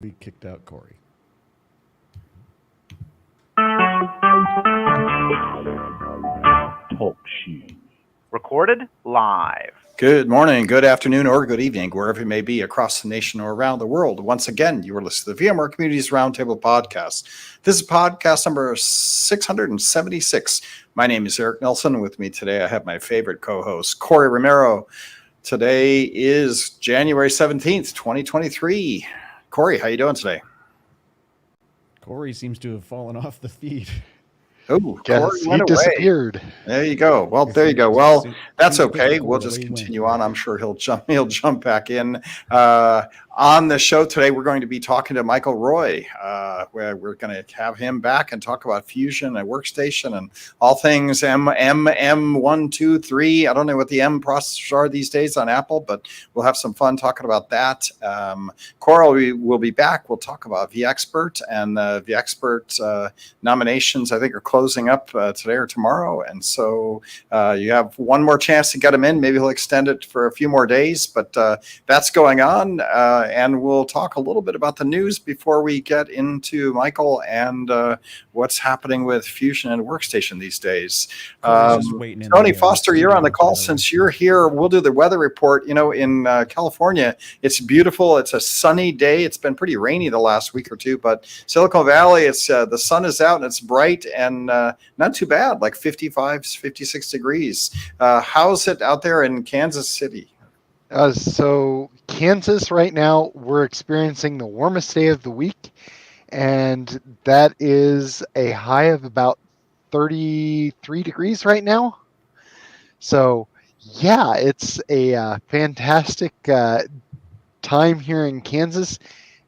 We kicked out Corey. Talk shoes. Recorded live. Good morning, good afternoon, or good evening, wherever you may be across the nation or around the world. Once again, you are listening to the VMware Communities Roundtable podcast. This is podcast number 676. My name is Eric Nelson. With me today, I have my favorite co-host, Corey Romero. Today is January 17th, 2023. Corey, how you doing today? Corey seems to have fallen off the feed. Oh, Yes, Corey he went away. disappeared. There you go. Well, there you go. Well, that's okay. We'll just continue on. I'm sure he'll jump back in. On the show today, we're going to be talking to Micheal Roy, where we're going to have him back and talk about Fusion and Workstation and all things M1, 2, 3. I don't know what the M processors are these days on Apple, but we'll have some fun talking about that. Corey will be back. We'll talk about vExpert, and vExpert nominations, I think, are closing up today or tomorrow. And so you have one more chance to get him in. Maybe he'll extend it for a few more days, but that's going on. And we'll talk a little bit about the news before we get into Micheal and what's happening with Fusion and Workstation these days. Tony Foster, you're on the call. Since you're here, we'll do the weather report. You know, in California, it's beautiful. It's a sunny day. It's been pretty rainy the last week or two, but Silicon Valley, it's the sun is out and it's bright and not too bad, like 55, 56 degrees. How's it out there in Kansas City? So Kansas right now, we're experiencing the warmest day of the week, and that is a high of about 33 degrees right now. So yeah, it's a fantastic time here in Kansas,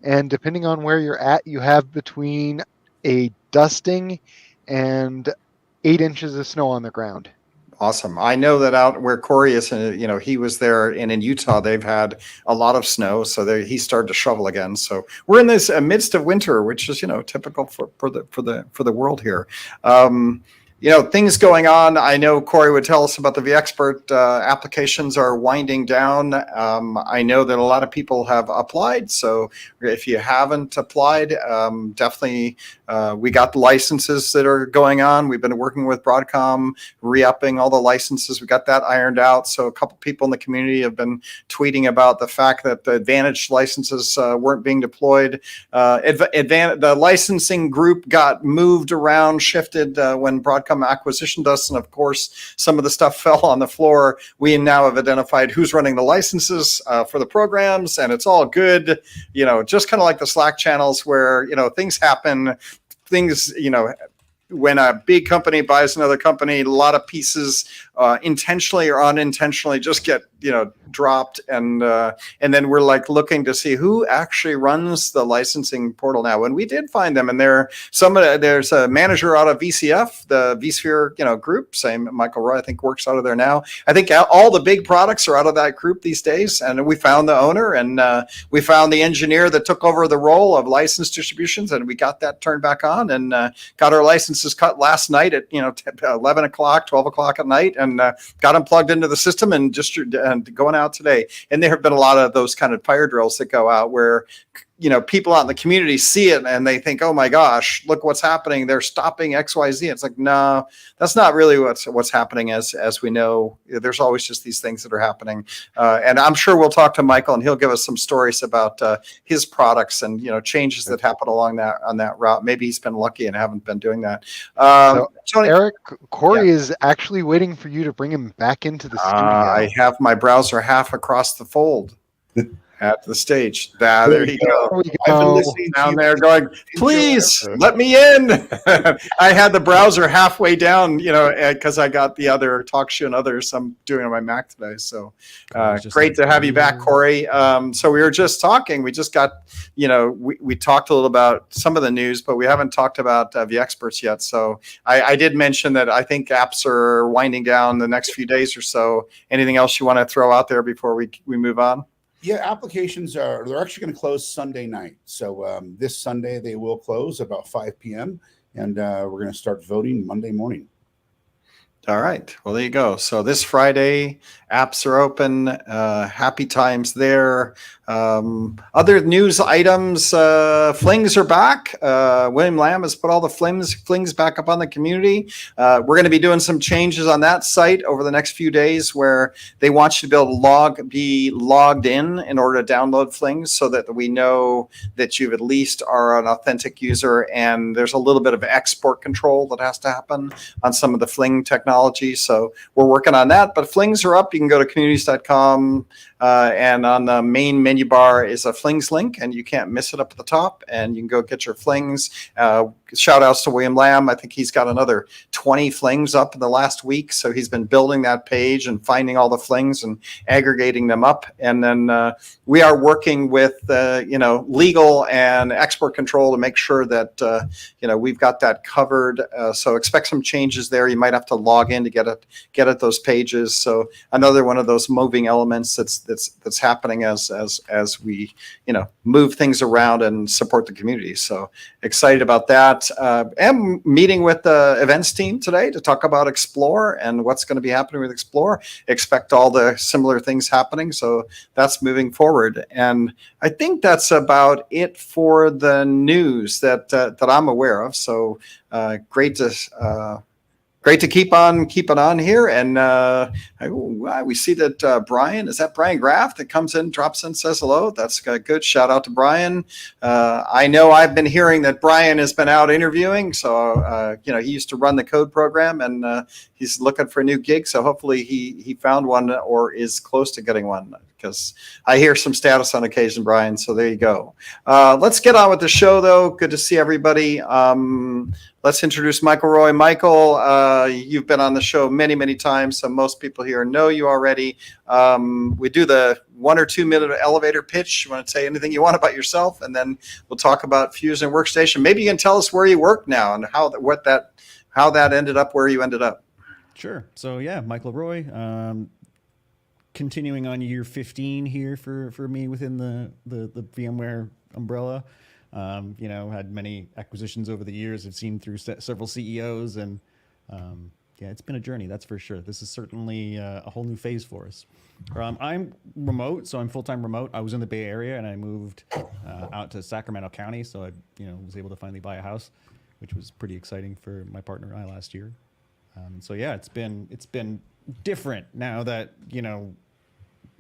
and depending on where you're at, you have between a dusting and 8 inches of snow on the ground. Awesome. I know that out where Corey is, he was there, and in Utah, they've had a lot of snow. So he started to shovel again. So we're in this midst of winter, which is, typical for the world here. Things going on. I know Corey would tell us about the vExpert applications are winding down. I know that a lot of people have applied. So if you haven't applied, definitely we got the licenses that are going on. We've been working with Broadcom, re-upping all the licenses. We got that ironed out. So a couple people in the community have been tweeting about the fact that the Advantage licenses weren't being deployed. The licensing group got moved around, shifted when Broadcom acquisitioned us, and of course some of the stuff fell on the floor. We now have identified who's running the licenses for the programs, and it's all good. Just kind of like the Slack channels where things happen. When a big company buys another company, a lot of pieces intentionally or unintentionally just get dropped, and then we're like looking to see who actually runs the licensing portal now. And we did find them, and there's a manager out of VCF, the vSphere group. Same Micheal Roy, I think, works out of there now. I think all the big products are out of that group these days. And we found the owner, and we found the engineer that took over the role of license distributions, and we got that turned back on, and got our licenses cut last night at 11 o'clock, 12 o'clock at night, and got them plugged into the system and just going out today. And there have been a lot of those kind of fire drills that go out where people out in the community see it and they think, oh my gosh, look what's happening. They're stopping XYZ. It's like, no, that's not really what's happening. As we know, there's always just these things that are happening. And I'm sure we'll talk to Micheal, and he'll give us some stories about his products and changes that happen on that route. Maybe he's been lucky and haven't been doing that. Tony, Eric, Corey is actually waiting for you to bring him back into the studio. I have my browser half across the fold. At the stage. There you go. I've been listening down there going, please let me in. I had the browser halfway down, because I got the other TalkShoe and others I'm doing on my Mac today. So great to have you back, Corey. So we were just talking. We just got, we talked a little about some of the news, but we haven't talked about vExperts yet. So I did mention that I think apps are winding down the next few days or so. Anything else you want to throw out there before we move on? Yeah, applications they're actually going to close Sunday night. So this Sunday they will close about 5 p.m. and we're going to start voting Monday morning. All right. Well, there you go. So this Friday, apps are open. Happy times there. Other news items: flings are back. William Lamb has put all the flings back up on the community. We're going to be doing some changes on that site over the next few days, where they want you to be able to be logged in order to download flings, so that we know that you at least are an authentic user. And there's a little bit of export control that has to happen on some of the Fling technology. So we're working on that. But Flings are up. You can go to communities.com, and on the main menu bar is a Flings link, and you can't miss it up at the top. And you can go get your Flings. Shout outs to William Lamb. I think he's got another 20 Flings up in the last week. So he's been building that page and finding all the Flings and aggregating them up. And then we are working with legal and export control to make sure that we've got that covered. So expect some changes there. You might have to log in to get at those pages. So another one of those moving elements that's happening as we move things around and support the community. So excited about that. Am meeting with the events team today to talk about Explore and what's going to be happening with Explore. Expect all the similar things happening. So that's moving forward. And I think that's about it for the news that I'm aware of. So great to keep on here. And we see that Brian, is that Brian Graff that comes in, drops in, says hello? That's good. Shout out to Brian. I know I've been hearing that Brian has been out interviewing. So, he used to run the code program, and he's looking for a new gig. So hopefully he found one or is close to getting one, because I hear some status on occasion, Brian. So there you go. Let's get on with the show, though. Good to see everybody. Let's introduce Michael Roy. Michael, you've been on the show many, many times, so most people here know you already. We do the 1 or 2 minute elevator pitch. You want to say anything you want about yourself, and then we'll talk about Fusion and Workstation. Maybe you can tell us where you work now and how that ended up where you ended up. Sure. So yeah, Michael Roy. Continuing on year 15 here for me within the VMware umbrella. Had many acquisitions over the years. I've seen through several CEOs, and it's been a journey, that's for sure. This is certainly a whole new phase for us. I'm remote, so I'm full-time remote. I was in the Bay Area, and I moved out to Sacramento County, so I was able to finally buy a house, which was pretty exciting for my partner and I last year. It's been different now that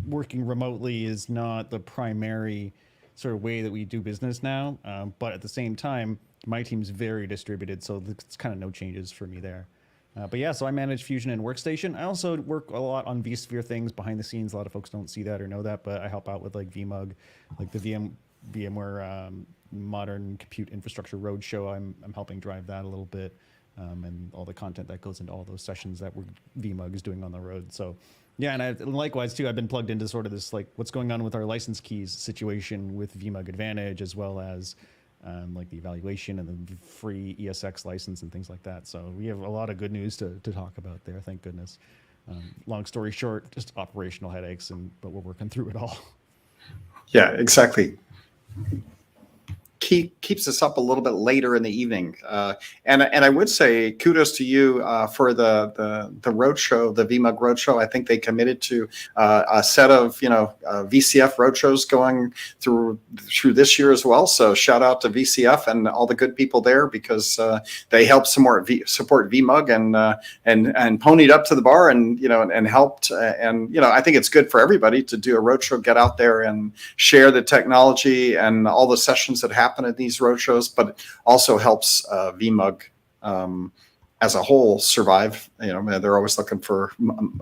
working remotely is not the primary sort of way that we do business now, but at the same time my team's very distributed, so it's kind of no changes for me there. So I manage Fusion and Workstation. I also work a lot on vSphere things behind the scenes. A lot of folks don't see that or know that, but I help out with like VMUG, like the VMware Modern Compute Infrastructure Roadshow. I'm helping drive that a little bit, and all the content that goes into all those sessions that VMUG is doing on the road. So yeah, and likewise too, I've been plugged into sort of this like what's going on with our license keys situation with VMUG Advantage, as well as like the evaluation and the free ESX license and things like that. So we have a lot of good news to talk about there, thank goodness. Long story short, just operational headaches, but we're working through it all. Yeah, exactly. Keeps us up a little bit later in the evening, and I would say kudos to you for the roadshow, the VMUG roadshow. I think they committed to a set of VCF roadshows going through this year as well. So shout out to VCF and all the good people there, because they helped support VMUG and ponied up to the bar and helped, and I think it's good for everybody to do a roadshow, get out there and share the technology and all the sessions that happen at these roadshows, but it also helps VMUG as a whole survive. They're always looking for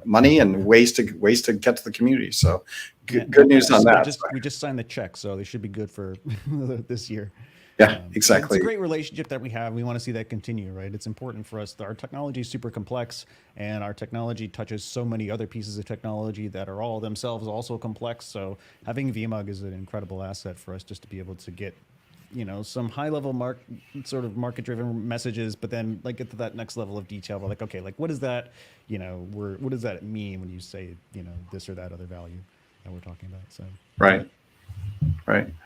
money and ways to get to the community. So good news on that. We just signed the check, so they should be good for this year. Yeah, exactly. It's a great relationship that we have. We want to see that continue, right? It's important for us. Our technology is super complex, and our technology touches so many other pieces of technology that are all themselves also complex. So having VMUG is an incredible asset for us, just to be able to get some high level market driven messages, but then like get to that next level of detail. But like, okay, like what is that, what does that mean when you say, this or that other value that we're talking about? So right.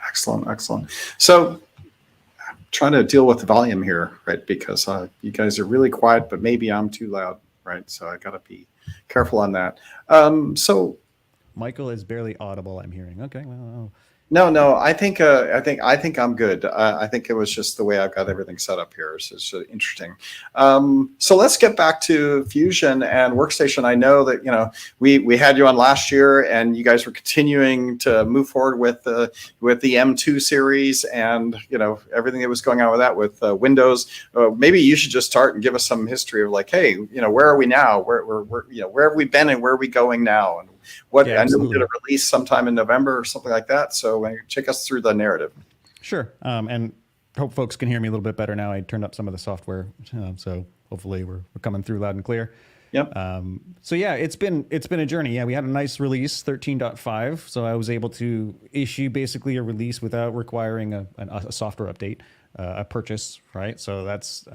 Excellent. So trying to deal with the volume here, right? Because you guys are really quiet, but maybe I'm too loud. right? So I got to be careful on that. So Michael is barely audible, I'm hearing. Okay, well, no, I think I'm good. I think it was just the way I've got everything set up here. So it's interesting. So let's get back to Fusion and Workstation. I know that we had you on last year, and you guys were continuing to move forward with the M2 series, and everything that was going on with that with Windows. Maybe you should just start and give us some history of like, hey, where are we now? Where have we been, and where are we going now? And I know we did a release sometime in November or something like that. So take us through the narrative. Sure. And hope folks can hear me a little bit better now. I turned up some of the software, so hopefully we're coming through loud and clear. Yep. So yeah, it's been a journey. Yeah, we had a nice release, 13.5. So I was able to issue basically a release without requiring a software update. A purchase, right? So that's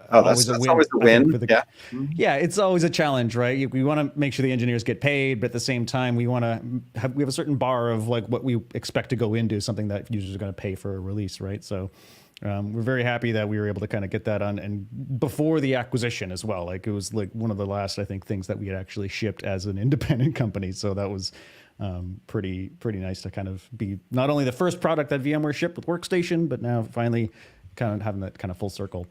always a win. Yeah, it's always a challenge, right? We want to make sure the engineers get paid, but at the same time, we have a certain bar of like what we expect to go into something that users are going to pay for a release, right? So we're very happy that we were able to kind of get that on, and before the acquisition as well. Like it was like one of the last, I think, things that we had actually shipped as an independent company. So that was pretty nice to kind of be not only the first product that VMware shipped with Workstation, but now finally kind of having that kind of full circle.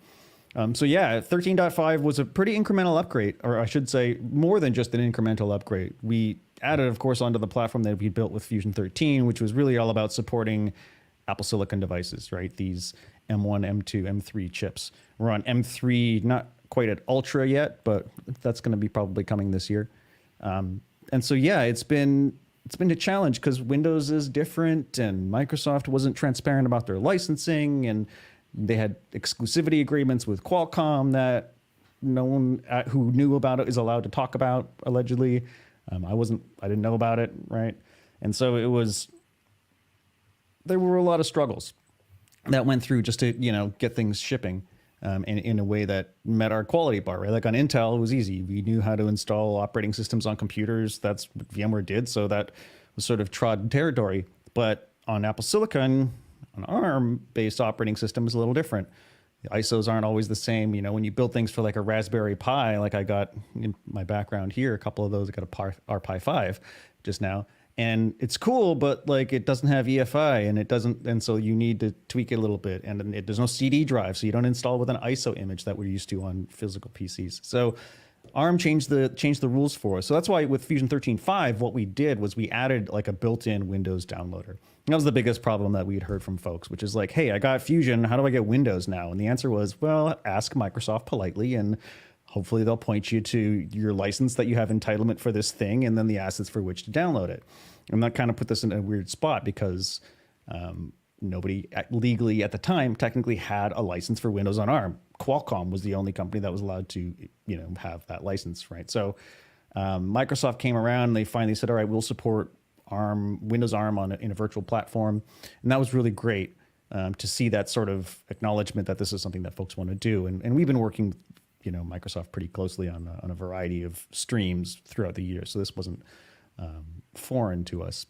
So yeah, 13.5 was a pretty incremental upgrade, or I should say more than just an incremental upgrade. We added, of course, onto the platform that we built with Fusion 13, which was really all about supporting Apple Silicon devices, right? These M1, M2, M3 chips. We're on M3, not quite at Ultra yet, but that's going to be probably coming this year. And so yeah, it's been a challenge because Windows is different, and Microsoft wasn't transparent about their licensing, and they had exclusivity agreements with Qualcomm that no one who knew about it is allowed to talk about, allegedly. I didn't know about it, right? And so there were a lot of struggles that went through just to, get things shipping in a way that met our quality bar, right? Like on Intel, it was easy. We knew how to install operating systems on computers. That's what VMware did. So that was sort of trodden territory. But on Apple Silicon, an ARM-based operating system is a little different. The ISOs aren't always the same. When you build things for like a Raspberry Pi, like I got in my background here, a couple of those, I got a Pi 5 just now. And it's cool, but like it doesn't have EFI, and so you need to tweak it a little bit. And there's no CD drive, so you don't install with an ISO image that we're used to on physical PCs. So ARM changed the rules for us. So that's why with Fusion 13.5, what we did was we added like a built-in Windows downloader. And that was the biggest problem that we had heard from folks, which is like, hey, I got Fusion, how do I get Windows now? And the answer was, well, ask Microsoft politely, and hopefully they'll point you to your license that you have entitlement for this thing, and then the assets for which to download it. And that kind of put this in a weird spot because nobody legally at the time technically had a license for Windows on ARM. Qualcomm was the only company that was allowed to, have that license, right? So Microsoft came around and they finally said, all right, we'll support ARM, Windows ARM in a virtual platform. And that was really great to see that sort of acknowledgement that this is something that folks want to do. And we've been working, Microsoft pretty closely on a variety of streams throughout the year. So this wasn't foreign to us.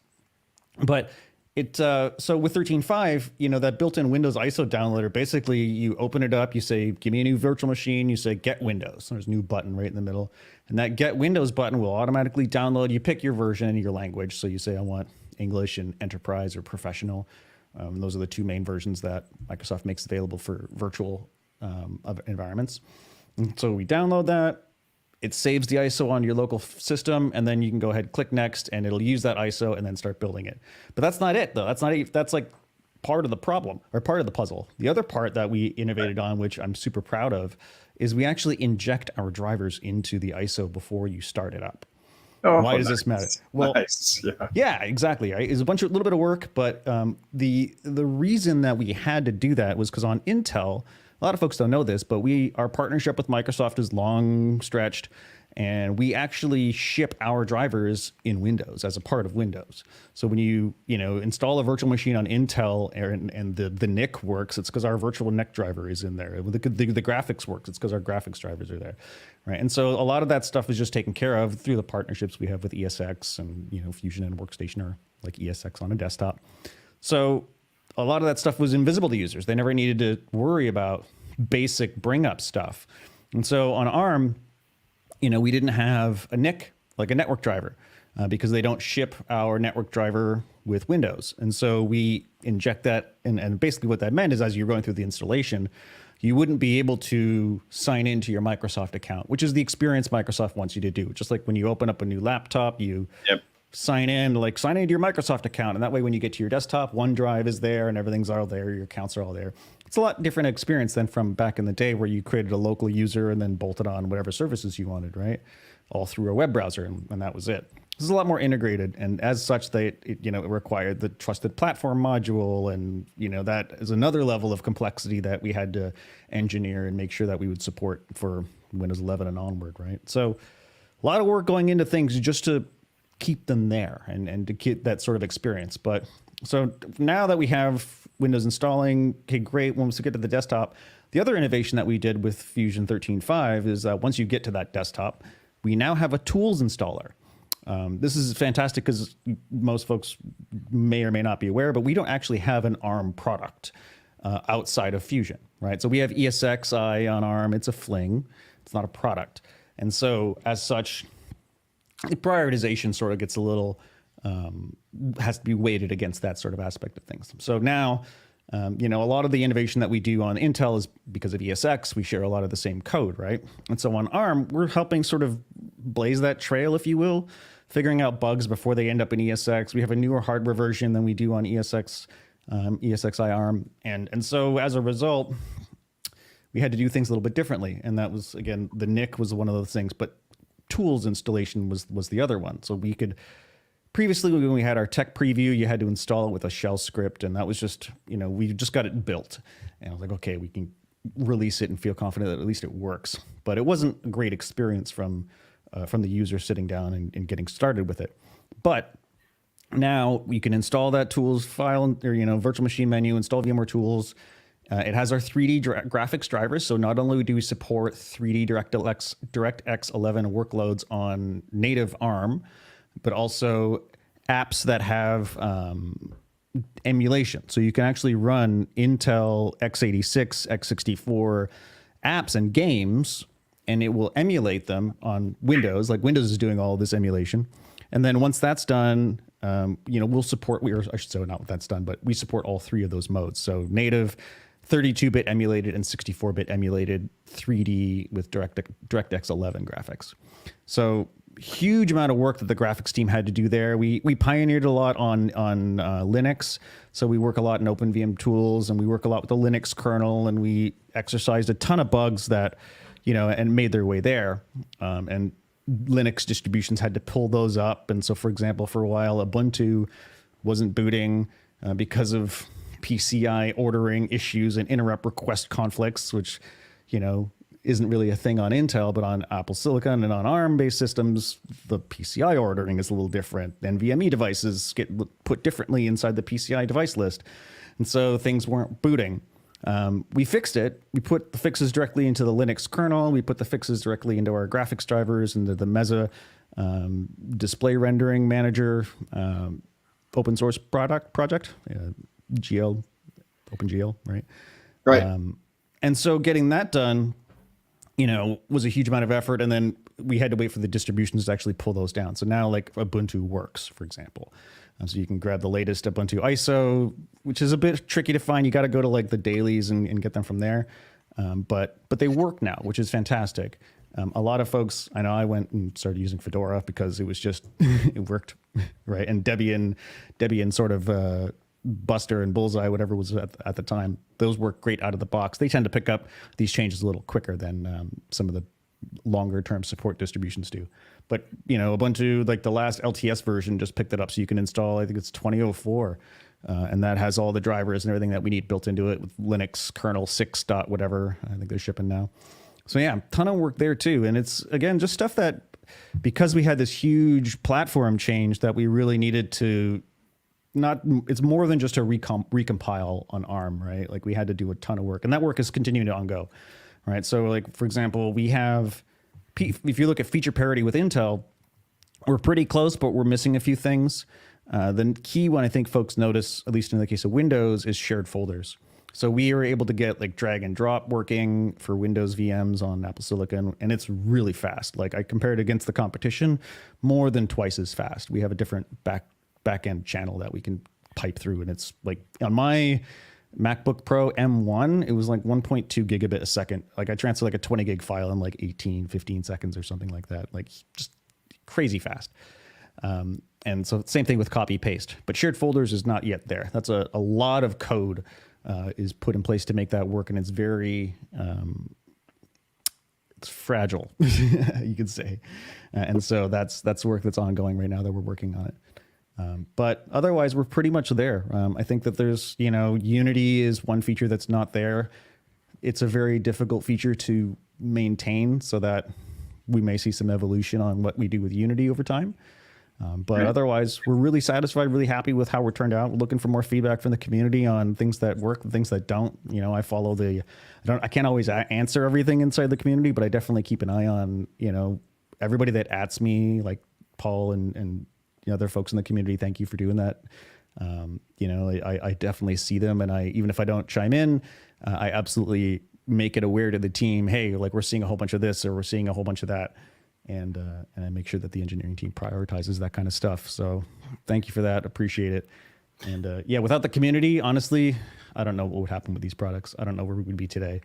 But so with 13.5, that built-in Windows ISO downloader, basically you open it up, you say, give me a new virtual machine, you say get Windows. There's a new button right in the middle. And that get Windows button will automatically download. You pick your version and your language. So you say, I want English and enterprise or professional. Those are the two main versions that Microsoft makes available for virtual environments. And so we download that. It saves the ISO on your local system, and then you can go ahead, click next, and it'll use that ISO and then start building it. But that's not it, though. That's like part of the problem or part of the puzzle. The other part that we innovated on, which I'm super proud of, is we actually inject our drivers into the ISO before you start it up. Oh, why does this matter? Well, nice. Yeah, exactly. Right? It's a little bit of work, but the reason that we had to do that was because on Intel, a lot of folks don't know this, but our partnership with Microsoft is long stretched, and we actually ship our drivers in Windows as a part of Windows. So when you install a virtual machine on Intel and the NIC works, it's because our virtual NIC driver is in there. The graphics works, it's because our graphics drivers are there, right? And so a lot of that stuff is just taken care of through the partnerships we have with ESX and Fusion and Workstation, or like ESX on a desktop. So a lot of that stuff was invisible to users. They never needed to worry about basic bring up stuff. And so on ARM, we didn't have a NIC, like a network driver, because they don't ship our network driver with Windows. And so we inject that. And basically what that meant is as you're going through the installation, you wouldn't be able to sign into your Microsoft account, which is the experience Microsoft wants you to do. Just like when you open up a new laptop, you sign into your Microsoft account. And that way, when you get to your desktop, OneDrive is there and everything's all there. Your accounts are all there. It's a lot different experience than from back in the day where you created a local user and then bolted on whatever services you wanted, right? All through a web browser, and that was it. This is a lot more integrated, and as such, it required the trusted platform module, and that is another level of complexity that we had to engineer and make sure that we would support for Windows 11 and onward, right? So, a lot of work going into things just to keep them there and to keep that sort of experience. But so now that we have Windows installing, okay, great. Once we get to the desktop, the other innovation that we did with Fusion 13.5 is once you get to that desktop, we now have a tools installer. This is fantastic because most folks may or may not be aware, but we don't actually have an ARM product outside of Fusion, right? So we have ESXi on ARM. It's a fling. It's not a product. And so as such, the prioritization sort of gets a little, has to be weighted against that sort of aspect of things. So now, a lot of the innovation that we do on Intel is because of ESX. We share a lot of the same code, right? And so on ARM, we're helping sort of blaze that trail, if you will, figuring out bugs before they end up in ESX. We have a newer hardware version than we do on ESXi ARM. And so as a result, we had to do things a little bit differently. And that was, again, the NIC was one of those things, but tools installation was the other one. So we could, previously when we had our tech preview, you had to install it with a shell script. And that was just, we just got it built. And I was like, okay, we can release it and feel confident that at least it works. But it wasn't a great experience from the user sitting down and getting started with it. But now you can install that tools file or, virtual machine menu, install VMware tools. It has our 3D graphics drivers. So not only do we support 3D DirectX 11 workloads on native ARM, but also apps that have emulation. So you can actually run Intel x86, x64 apps and games, and it will emulate them on Windows. Like Windows is doing all of this emulation. And then once that's done, we'll support, I should say not that's done, but we support all three of those modes. So native, 32-bit emulated, and 64-bit emulated 3D with DirectX 11 graphics. So huge amount of work that the graphics team had to do there. We pioneered a lot on Linux. So we work a lot in OpenVM tools, and we work a lot with the Linux kernel, and we exercised a ton of bugs that, and made their way there. And Linux distributions had to pull those up. And so, for example, for a while, Ubuntu wasn't booting because of PCI ordering issues and interrupt request conflicts, which, isn't really a thing on Intel, but on Apple Silicon and on ARM-based systems, the PCI ordering is a little different. NVMe devices get put differently inside the PCI device list. And so things weren't booting. We fixed it. We put the fixes directly into the Linux kernel. We put the fixes directly into our graphics drivers, into the Mesa display rendering manager open source project, GL, OpenGL, right? Right. And so getting that done, was a huge amount of effort. And then we had to wait for the distributions to actually pull those down. So now like Ubuntu works, for example. So you can grab the latest Ubuntu ISO, which is a bit tricky to find. You got to go to like the dailies and get them from there. But they work now, which is fantastic. A lot of folks, I know I went and started using Fedora because it was just, it worked, right? And Debian sort of Buster and Bullseye, whatever was at the time, those work great out of the box. They tend to pick up these changes a little quicker than some of the longer term support distributions do. But, Ubuntu, like the last LTS version just picked it up. So you can install, I think it's 2004. And that has all the drivers and everything that we need built into it with Linux kernel 6 dot whatever. I think they're shipping now. So yeah, ton of work there too. And it's, again, just stuff that, because we had this huge platform change that we really needed to it's more than just a recompile on ARM, right? Like we had to do a ton of work, and that work is continuing to go, right? So like, for example, we have, if you look at feature parity with Intel, we're pretty close, but we're missing a few things. The key one I think folks notice, at least in the case of Windows, is shared folders. So we are able to get like drag and drop working for Windows VMs on Apple Silicon, and it's really fast. Like I compared against the competition, more than twice as fast. We have a different back end channel that we can pipe through, and it's like on my MacBook Pro M1, it was like 1.2 gigabit a second. Like I transferred like a 20 gig file in like 15 seconds or something like that. Like just crazy fast. And so same thing with copy paste, but shared folders is not yet there. That's a lot of code is put in place to make that work. And it's very, it's fragile, you could say. And so that's work that's ongoing right now that we're working on it. But otherwise, we're pretty much there. I think that there's, Unity is one feature that's not there. It's a very difficult feature to maintain, so that we may see some evolution on what we do with Unity over time. But otherwise, we're really satisfied, really happy with how we're turned out. We're looking for more feedback from the community on things that work and things that don't. I follow I can't always answer everything inside the community, but I definitely keep an eye on, everybody that @s me, like Paul and other folks in the community. Thank you for doing that. I definitely see them, and even if I don't chime in, I absolutely make it aware to the team. Hey, like we're seeing a whole bunch of this, or we're seeing a whole bunch of that, and I make sure that the engineering team prioritizes that kind of stuff. So thank you for that. Appreciate it. And without the community, honestly, I don't know what would happen with these products. I don't know where we would be today.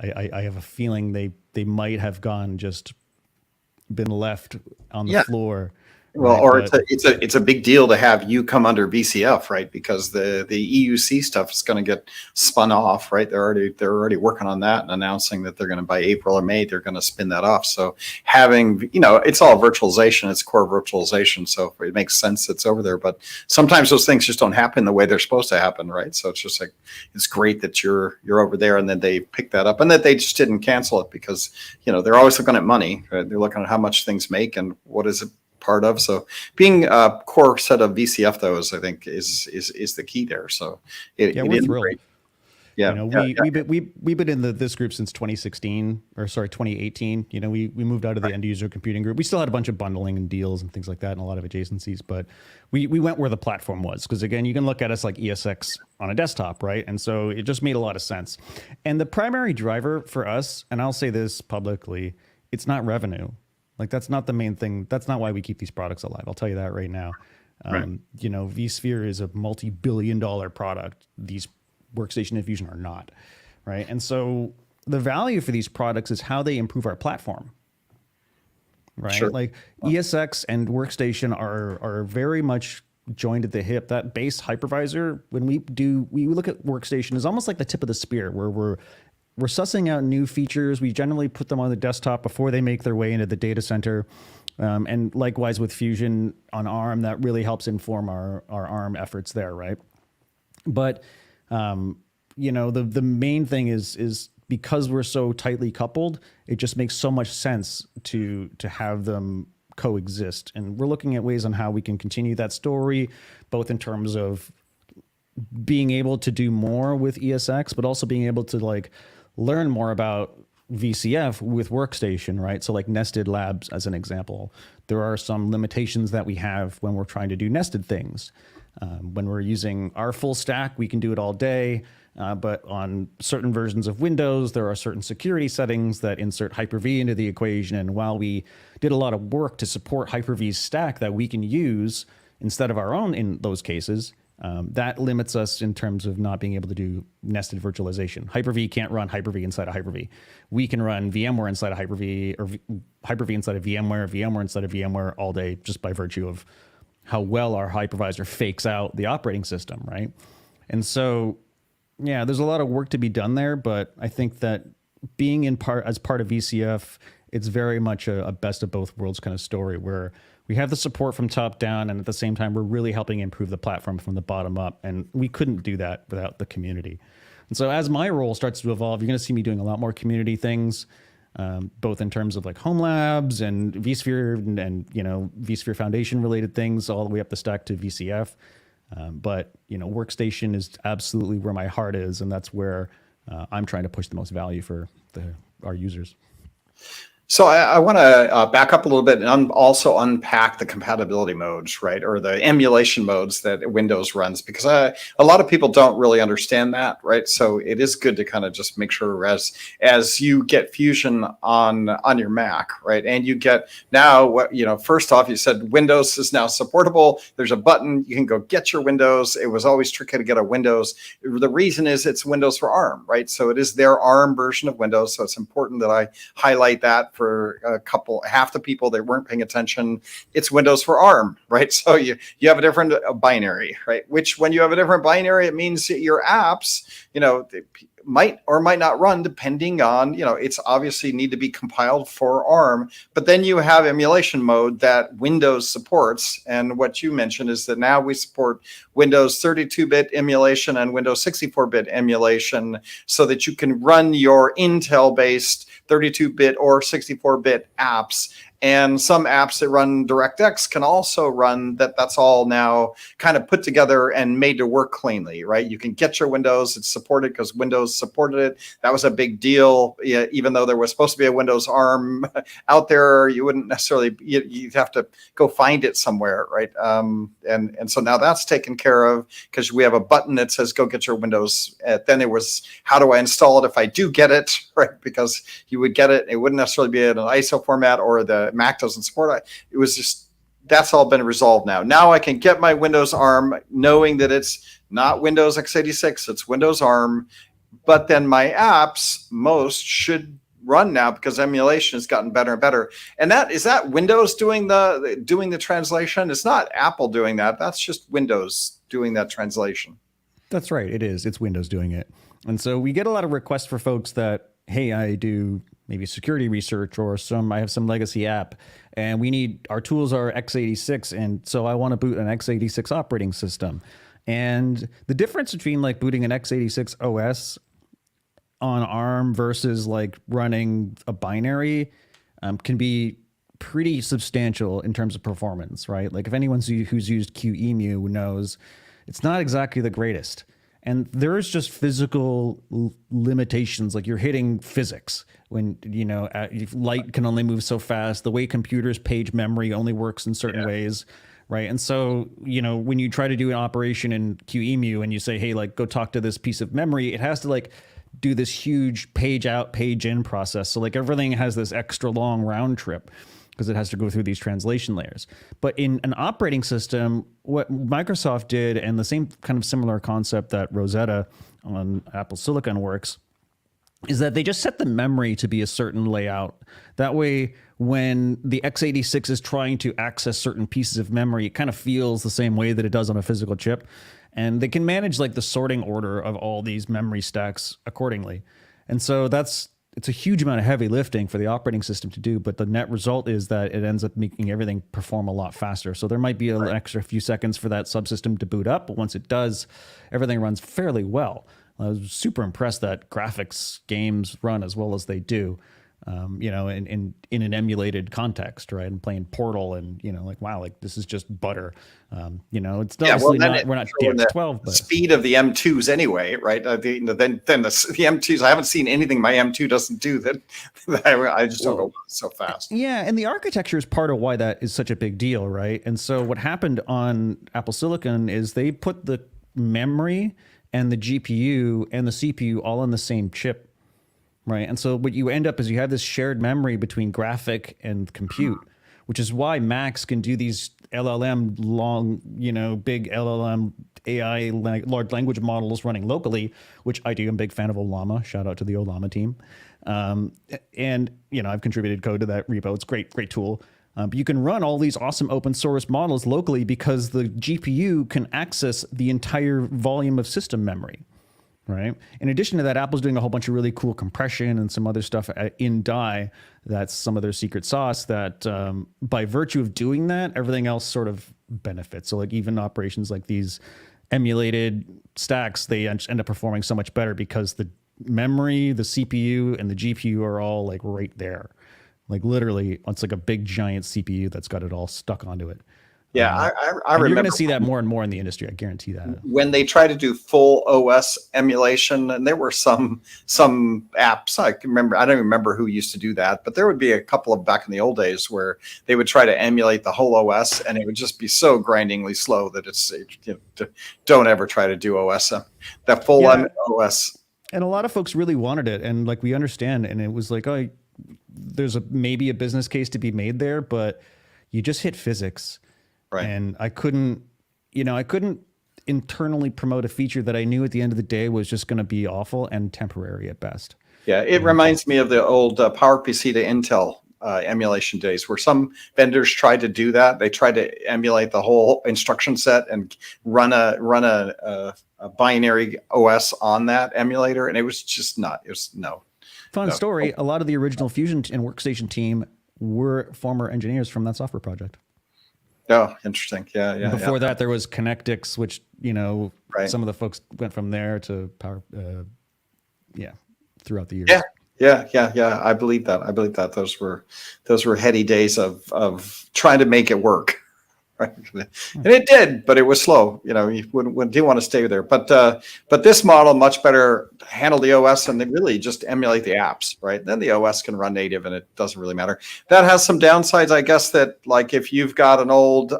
I have a feeling they might have been left on the floor. Well, right? or it's a big deal to have you come under VCF, right? Because the EUC stuff is going to get spun off, right? They're already working on that and announcing that they're going to, by April or May, they're going to spin that off. So having, it's all virtualization, it's core virtualization. So it makes sense it's over there, but sometimes those things just don't happen the way they're supposed to happen, right? So it's just like, it's great that you're over there, and then they pick that up, and that they just didn't cancel it, because, they're always looking at money, right? They're looking at how much things make and what is it part of. So being a core set of VCF, those I think is the key there. So we're thrilled. Great. Yeah, we've been in this group since 2018. We moved out of the end user computing group. We still had a bunch of bundling and deals and things like that, and a lot of adjacencies, but we went where the platform was, because again, you can look at us like ESX on a desktop, right? And so it just made a lot of sense. And the primary driver for us, and I'll say this publicly, it's not revenue. Like that's not the main thing. That's not why we keep these products alive. I'll tell you that right now. vSphere is a multi-billion-dollar product. These Workstation and Fusion are not, right? And so the value for these products is how they improve our platform, right? Sure. Like ESX and Workstation are very much joined at the hip. That base hypervisor, when we look at Workstation, is almost like the tip of the spear, where we're sussing out new features. We generally put them on the desktop before they make their way into the data center. And likewise with Fusion on ARM, that really helps inform our ARM efforts there, right? But, the main thing is because we're so tightly coupled, it just makes so much sense to have them coexist. And we're looking at ways on how we can continue that story, both in terms of being able to do more with ESX, but also being able to learn more about VCF with Workstation, right? So like nested labs, as an example, there are some limitations that we have when we're trying to do nested things. When we're using our full stack, we can do it all day, but on certain versions of Windows, there are certain security settings that insert Hyper-V into the equation. And while we did a lot of work to support Hyper-V's stack that we can use instead of our own in those cases, that limits us in terms of not being able to do nested virtualization. Hyper-V can't run Hyper-V inside of Hyper-V. We can run VMware inside of Hyper-V, or Hyper-V inside of VMware, VMware inside of VMware all day, just by virtue of how well our hypervisor fakes out the operating system, right? And so, there's a lot of work to be done there, but I think that being as part of VCF, it's very much a best of both worlds kind of story, where we have the support from top down, and at the same time, we're really helping improve the platform from the bottom up. And we couldn't do that without the community. And so as my role starts to evolve, you're going to see me doing a lot more community things, both in terms of like home labs and vSphere and vSphere Foundation related things, all the way up the stack to VCF. But Workstation is absolutely where my heart is, and that's where I'm trying to push the most value for our users. So I want to back up a little bit and also unpack the compatibility modes, right, or the emulation modes that Windows runs, because a lot of people don't really understand that, right? So it is good to kind of just make sure as you get Fusion on your Mac, right, and you get now what first off, you said Windows is now supportable. There's a button you can go get your Windows. It was always tricky to get a Windows. The reason is it's Windows for ARM, right? So it is their ARM version of Windows. So it's important that I highlight that for half the people that weren't paying attention. It's Windows for ARM, right? So you have a different binary, right? Which when you have a different binary, it means that your apps, they might or might not run depending on, it's obviously need to be compiled for ARM, but then you have emulation mode that Windows supports. And what you mentioned is that now we support Windows 32-bit emulation and Windows 64-bit emulation so that you can run your Intel-based 32-bit or 64-bit apps. And some apps that run DirectX can also run that. That's all now kind of put together and made to work cleanly, right? You can get your Windows. It's supported because Windows supported it. That was a big deal. Yeah, even though there was supposed to be a Windows ARM out there, you wouldn't necessarily, you'd have to go find it somewhere, right? And so now that's taken care of because we have a button that says, go get your Windows. Then it was, how do I install it if I do get it, right? Because you would get it. It wouldn't necessarily be in an ISO format or the Mac doesn't support it. It was just, that's all been resolved now. Now I can get my Windows ARM knowing that it's not Windows x86, it's Windows ARM, but then my apps, most should run now because emulation has gotten better and better. And is that Windows doing the translation? It's not Apple doing that. That's just Windows doing that translation. That's right. It is. It's Windows doing it. And so we get a lot of requests for folks that, hey, I do maybe security research or I have some legacy app and our tools are x86. And so I want to boot an x86 operating system. And the difference between like booting an x86 OS on ARM versus like running a binary can be pretty substantial in terms of performance, right? Like if anyone who's used QEMU knows it's not exactly the greatest. And there's just physical limitations, like you're hitting physics when, light can only move so fast. The way computers page memory only works in certain ways, right? And so, when you try to do an operation in QEMU and you say, hey, like go talk to this piece of memory, it has to like do this huge page out, page in process. So like everything has this extra long round trip because it has to go through these translation layers. But in an operating system, what Microsoft did, and the same kind of similar concept that Rosetta on Apple Silicon works, is that they just set the memory to be a certain layout. That way, when the x86 is trying to access certain pieces of memory, it kind of feels the same way that it does on a physical chip. And they can manage like the sorting order of all these memory stacks accordingly. And so it's a huge amount of heavy lifting for the operating system to do, but the net result is that it ends up making everything perform a lot faster. So there might be an extra few seconds for that subsystem to boot up, but once it does, everything runs fairly well. I was super impressed that graphics games run as well as they do, in an emulated context, right? And playing Portal and, like, wow, like this is just butter. It's we're not DX12, but speed of the M2s anyway, right? Then the M2s, I haven't seen anything my M2 doesn't do that I just don't go so fast. Yeah. And the architecture is part of why that is such a big deal, right? And so what happened on Apple Silicon is they put the memory and the GPU and the CPU all on the same chip. Right. And so what you end up is you have this shared memory between graphic and compute, which is why Macs can do these LLM big LLM AI large language models running locally, which I do. I'm a big fan of Ollama. Shout out to the Ollama team. And I've contributed code to that repo. It's great tool. But you can run all these awesome open source models locally because the GPU can access the entire volume of system memory. Right. In addition to that, Apple's doing a whole bunch of really cool compression and some other stuff in Die. That's some of their secret sauce that by virtue of doing that, everything else sort of benefits. So like even operations like these emulated stacks, they end up performing so much better because the memory, the CPU and the GPU are all like right there. Like literally, it's like a big giant CPU that's got it all stuck onto it. Yeah, I And you're going remember to see that more and more in the industry. I guarantee that. when they try to do full OS emulation, and there were some apps I can remember. I don't even remember who used to do that, but there would be a couple of back in the old days where they would try to emulate the whole OS, and it would just be so grindingly slow that don't ever try to do OS that full OS. And a lot of folks really wanted it, and like we understand, and it was like, oh, there's maybe a business case to be made there, but you just hit physics. Right. And I couldn't internally promote a feature that I knew at the end of the day was just going to be awful and temporary at best. Yeah, it reminds me of the old PowerPC to Intel emulation days, where some vendors tried to do that. They tried to emulate the whole instruction set and run a binary OS on that emulator, and it was just not. It was no. Fun story. A lot of the original Fusion and Workstation team were former engineers from that software project. Oh, interesting. Yeah. Before that, there was Connectix, which, Right. some of the folks went from there to Power, throughout the years. Yeah. I believe that. Those were heady days of trying to make it work. Right. And it did, but it was slow. You didn't want to stay there. But this model much better handle the OS and they really just emulate the apps, right? Then the OS can run native and it doesn't really matter. That has some downsides, I guess, that like if you've got an old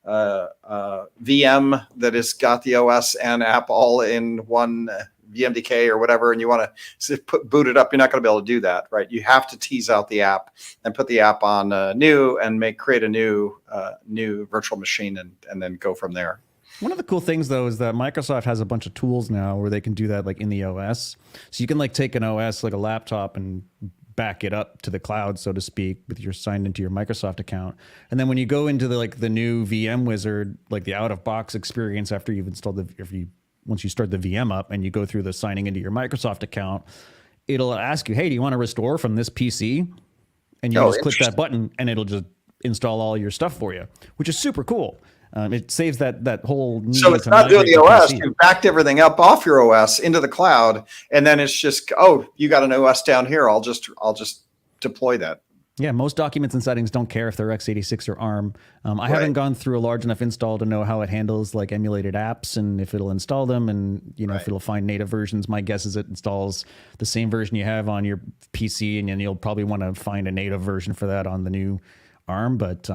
VM that has got the OS and app all in one VMDK or whatever, and you want to boot it up, you're not going to be able to do that, right? You have to tease out the app and put the app on new and create a new virtual machine and then go from there. One of the cool things though is that Microsoft has a bunch of tools now where they can do that like in the OS. So you can like take an OS like a laptop and back it up to the cloud, so to speak, with your signed into your Microsoft account. And then when you go into the new VM wizard, like the out of box experience after you've installed once you start the VM up and you go through the signing into your Microsoft account, it'll ask you, hey, do you want to restore from this PC? And you just click that button and it'll just install all your stuff for you, which is super cool. It saves that whole need. So it's not doing the OS. You backed everything up off your OS into the cloud, and then it's just, oh, you got an OS down here. I'll just deploy that. Yeah, most documents and settings don't care if they're x86 or ARM. I haven't gone through a large enough install to know how it handles like emulated apps and if it'll install them and if it'll find native versions. My guess is it installs the same version you have on your PC, and then you'll probably want to find a native version for that on the new ARM. But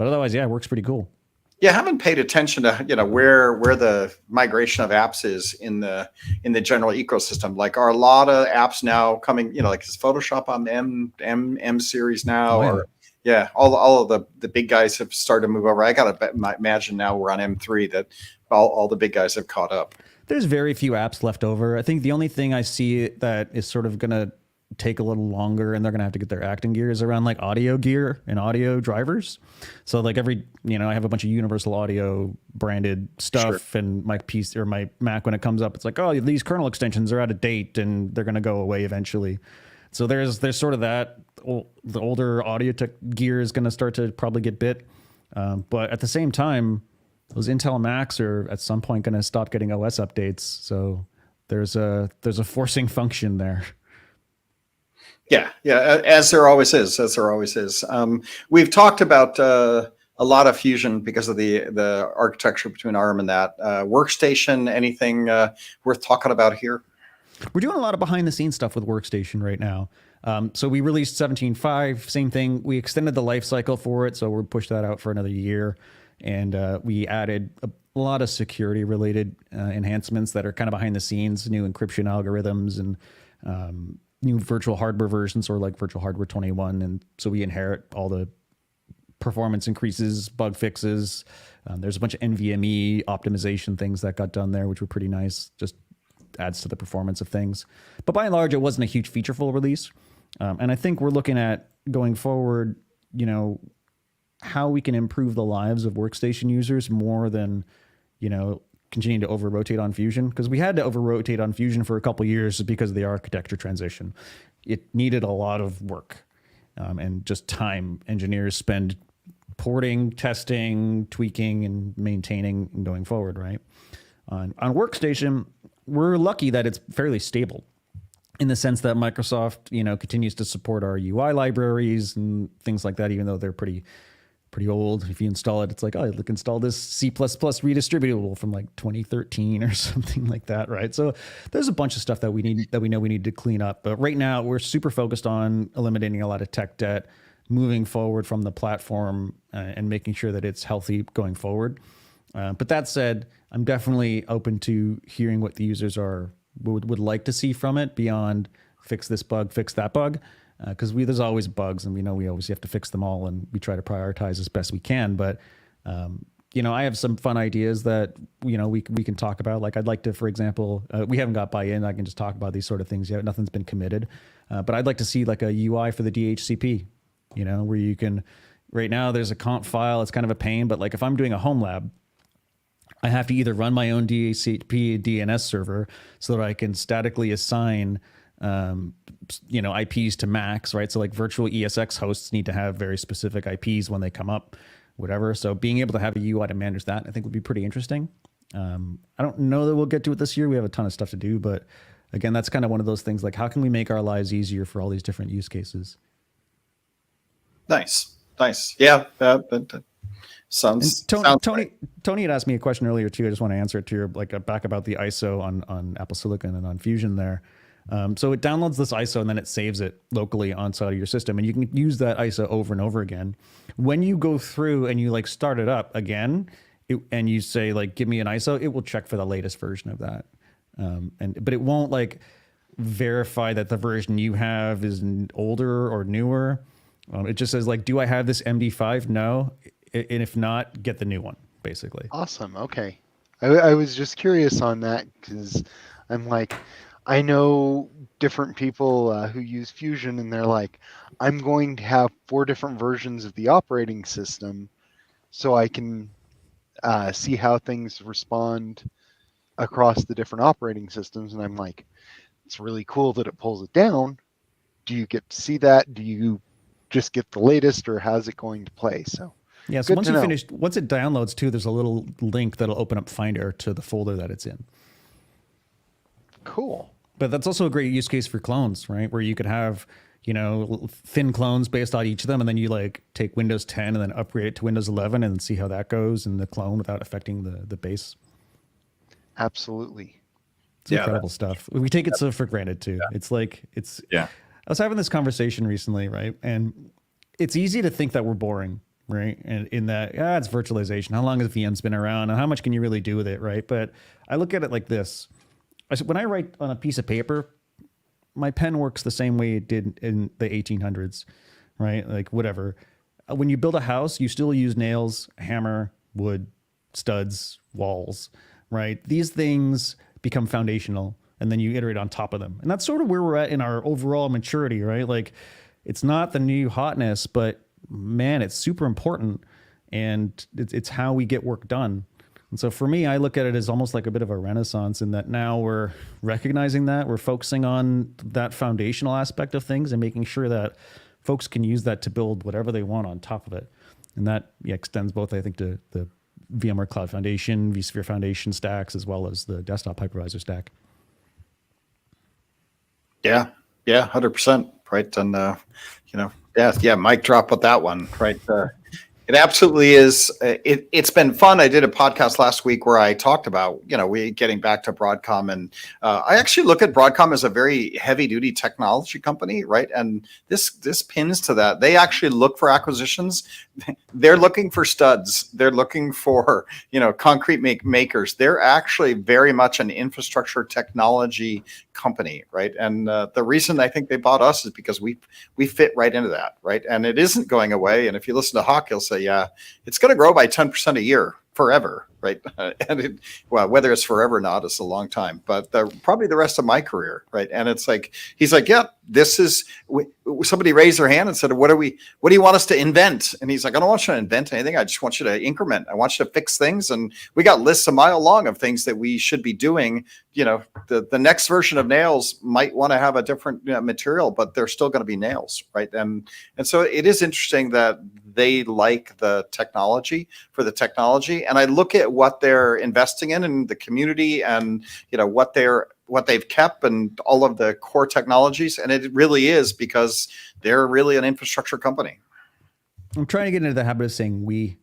otherwise, yeah, it works pretty cool. Yeah, I haven't paid attention to where the migration of apps is in the general ecosystem. Like, are a lot of apps now coming? Like is Photoshop on M series now? Oh, Or yeah. all of the big guys have started to move over. I gotta imagine now we're on M3 that all the big guys have caught up. There's very few apps left over. I think the only thing I see that is sort of gonna take a little longer and they're gonna have to get their acting gear is around like audio gear and audio drivers. So like I have a bunch of Universal Audio branded stuff. Sure. And my PC or my Mac, when it comes up, it's like, oh, these kernel extensions are out of date and they're gonna go away eventually. So there's sort of that. The older audio tech gear is gonna start to probably get bit, but at the same time, those Intel Macs are at some point gonna stop getting OS updates. So there's a forcing function there. Yeah, as there always is. We've talked about a lot of Fusion because of the architecture between ARM and that. Workstation, anything worth talking about here? We're doing a lot of behind the scenes stuff with Workstation right now. So we released 17.5, same thing. We extended the life cycle for it, so we'll push that out for another year. And we added a lot of security related enhancements that are kind of behind the scenes, new encryption algorithms and new virtual hardware versions, or like virtual hardware 21. And so we inherit all the performance increases, bug fixes. There's a bunch of NVMe optimization things that got done there, which were pretty nice. Just adds to the performance of things. But by and large, it wasn't a huge featureful release. And I think we're looking at going forward, how we can improve the lives of Workstation users more than, continuing to over-rotate on Fusion, because we had to over-rotate on Fusion for a couple of years because of the architecture transition. It needed a lot of work and just time engineers spend porting, testing, tweaking, and maintaining and going forward, right? On Workstation, we're lucky that it's fairly stable in the sense that Microsoft, continues to support our UI libraries and things like that, even though they're pretty pretty old. If you install it, it's like, oh, look, install this C++ redistributable from like 2013 or something like that, right? So there's a bunch of stuff that we know we need to clean up. But right now, we're super focused on eliminating a lot of tech debt, moving forward from the platform, and making sure that it's healthy going forward. But that said, I'm definitely open to hearing what the users would like to see from it beyond fix this bug, fix that bug. Because there's always bugs, and we know we always have to fix them all, and we try to prioritize as best we can. But I have some fun ideas that we can talk about. Like I'd like to, for example, we haven't got buy-in. I can just talk about these sort of things yet. Nothing's been committed, but I'd like to see like a UI for the DHCP. Where you can. Right now, there's a comp file. It's kind of a pain, but like if I'm doing a home lab, I have to either run my own DHCP DNS server so that I can statically assign IPs to MACs, right? So like virtual ESX hosts need to have very specific IPs when they come up, whatever. So being able to have a UI to manage that, I think would be pretty interesting. I don't know that we'll get to it this year. We have a ton of stuff to do, but again, that's kind of one of those things like how can we make our lives easier for all these different use Nice. Yeah. Tony had asked me a question earlier too. I just want to answer it to your back about the ISO on Apple Silicon and on Fusion there. So it downloads this ISO and then it saves it locally inside of your system, and you can use that ISO over and over again. When you go through and you start it up again, and you say give me an ISO, it will check for the latest version of that, but it won't verify that the version you have is older or newer. It just says do I have this MD5? No, and if not, get the new one, basically. Awesome. Okay, I was just curious on that because I'm I know different people who use Fusion, and they're I'm going to have 4 different versions of the operating system so I can see how things respond across the different operating systems. And I'm it's really cool that it pulls it down. Do you get to see that? Do you just get the latest, or how's it going to play? So yeah, so once it downloads too, there's a little link that'll open up Finder to the folder that it's in. Cool. But that's also a great use case for clones, right? Where you could have, thin clones based on each of them, and then you take Windows 10 and then upgrade it to Windows 11 and see how that goes in the clone without affecting the base. Absolutely. It's incredible stuff. We take it so for granted too. Yeah. I was having this conversation recently, right? And it's easy to think that we're boring, right? And in that, it's virtualization. How long has VMs been around, and how much can you really do with it, right? But I look at it like this. When I write on a piece of paper, my pen works the same way it did in the 1800s, right? Whatever. When you build a house, you still use nails, hammer, wood, studs, walls, right? These things become foundational, and then you iterate on top of them. And that's sort of where we're at in our overall maturity, right? It's not the new hotness, but man, it's super important, and it's how we get work done. And so for me, I look at it as almost like a bit of a renaissance in that now we're recognizing that we're focusing on that foundational aspect of things and making sure that folks can use that to build whatever they want on top of it. And that extends both, I think, to the VMware Cloud Foundation, vSphere Foundation stacks, as well as the desktop hypervisor stack. Yeah, 100%. Right. And, mic drop with that one. Right. It absolutely is. It's been fun. I did a podcast last week where I talked about, we getting back to Broadcom, and I actually look at Broadcom as a very heavy duty technology company, right? And this pins to that. They actually look for acquisitions. They're looking for studs. They're looking for, concrete makers. They're actually very much an infrastructure technology company, right? And the reason I think they bought us is because we fit right into that, right? And it isn't going away. And if you listen to Hawk, he'll say, yeah, it's going to grow by 10% a year forever, right? And whether it's forever or not, it's a long time, but probably the rest of my career, right? And it's he's yeah, this is. Somebody raised their hand and said, what do you want us to invent? And he's I don't want you to invent anything. I just want you to increment. I want you to fix things. And we got lists a mile long of things that we should be doing. The next version of nails might want to have a different material, but they're still going to be nails, right? And so it is interesting that they like the technology for the technology. And I look at what they're investing in the community, and what they've kept and all of the core technologies. And it really is because they're really an infrastructure company. I'm trying to get into the habit of saying we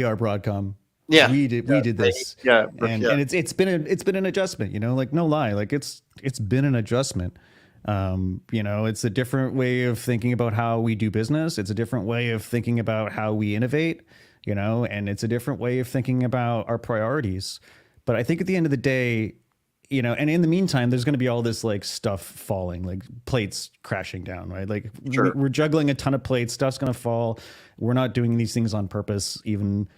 are Broadcom. Yeah. We did this. And yeah. it's been an adjustment, like no lie. Like it's been an adjustment. It's a different way of thinking about how we do business. It's a different way of thinking about how we innovate, and it's a different way of thinking about our priorities. But I think at the end of the day, and in the meantime, there's going to be all this like stuff falling, like plates crashing down, right? Like Sure. we're juggling a ton of plates. Stuff's going to fall. We're not doing these things on purpose, even,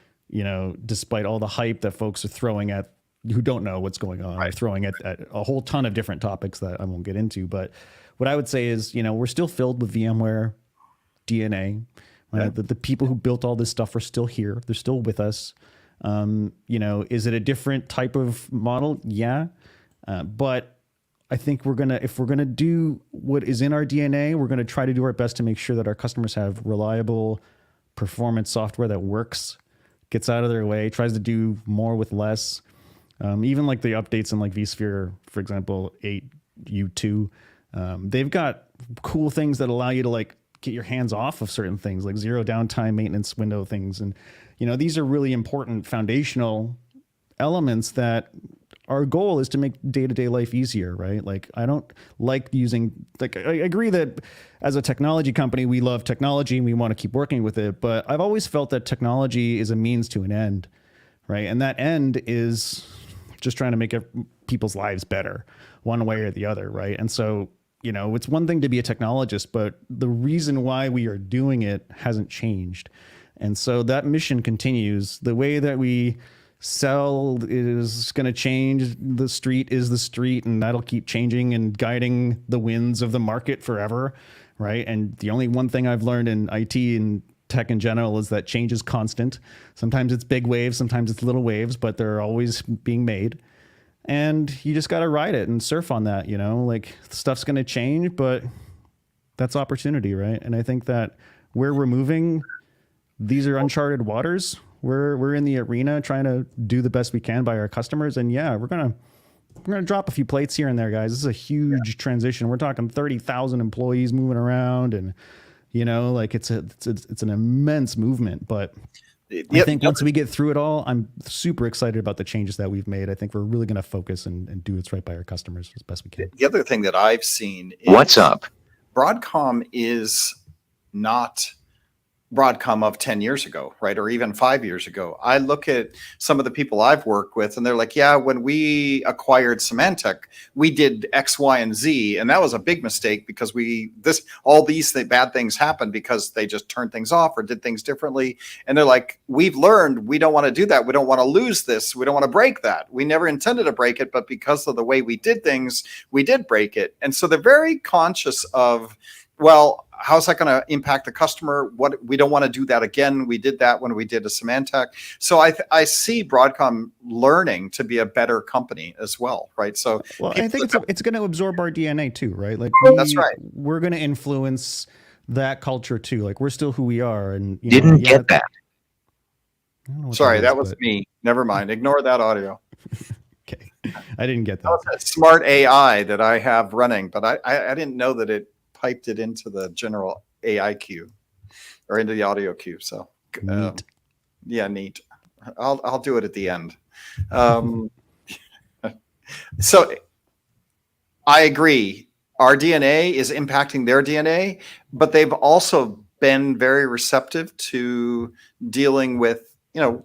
despite all the hype that folks are throwing at who don't know what's going on, Right. throwing at a whole ton of different topics that I won't get into. But what I would say is, we're still filled with VMware DNA. Yeah. The people who built all this stuff are still here. They're still with us. Is it a different type of model? Yeah. But I think if we're gonna do what is in our DNA, we're gonna try to do our best to make sure that our customers have reliable performance software that works, gets out of their way, tries to do more with less. Even like the updates in like vSphere, for example, 8U2, they've got cool things that allow you to like get your hands off of certain things, like zero downtime maintenance window things. And, these are really important foundational elements that our goal is to make day-to-day life easier, right? Like I don't like using, like I agree that as a technology company, we love technology and we want to keep working with it. But I've always felt that technology is a means to an end, right? And that end is just trying to make people's lives better one way or the other, right? And so, it's one thing to be a technologist, but the reason why we are doing it hasn't changed. And so that mission continues. The way that we sell is going to change. The street is the street, and that'll keep changing and guiding the winds of the market forever, right? And the only one thing I've learned in IT and tech in general is that change is constant. Sometimes it's big waves, sometimes it's little waves, but they're always being made. And you just got to ride it and surf on that, like stuff's going to change, but that's opportunity, right? And I think that where we're moving, these are uncharted waters. We're in the arena trying to do the best we can by our customers. And yeah, we're going to drop a few plates here and there, guys. This is a huge transition. We're talking 30,000 employees moving around, and like it's an immense movement. But I think once we get through it all, I'm super excited about the changes that we've made. I think we're really going to focus and do what's right by our customers as best we can. The other thing that I've seen is What's up? Broadcom is not Broadcom of 10 years ago, right? Or even 5 years ago. I look at some of the people I've worked with and they're like, yeah, when we acquired Symantec, we did X, Y, and Z. And that was a big mistake because all these bad things happened because they just turned things off or did things differently. And they're like, we've learned we don't want to do that. We don't want to lose this. We don't want to break that. We never intended to break it, but because of the way we did things, we did break it. And so they're very conscious of, well, how's that going to impact the customer? What we don't want to do that again. We did that when we did a Symantec. So I see Broadcom learning to be a better company as well, right? So I think it's going to absorb our DNA too, right? Like that's right. We're going to influence that culture too. Like we're still who we are, and Didn't get that. Sorry, that was me. Never mind. Ignore that audio. Okay, I didn't get that. That was a smart AI that I have running, but I didn't know that it piped it into the general AI queue or into the audio queue. So neat. Yeah, neat. I'll do it at the end. So I agree. Our DNA is impacting their DNA, but they've also been very receptive to dealing with,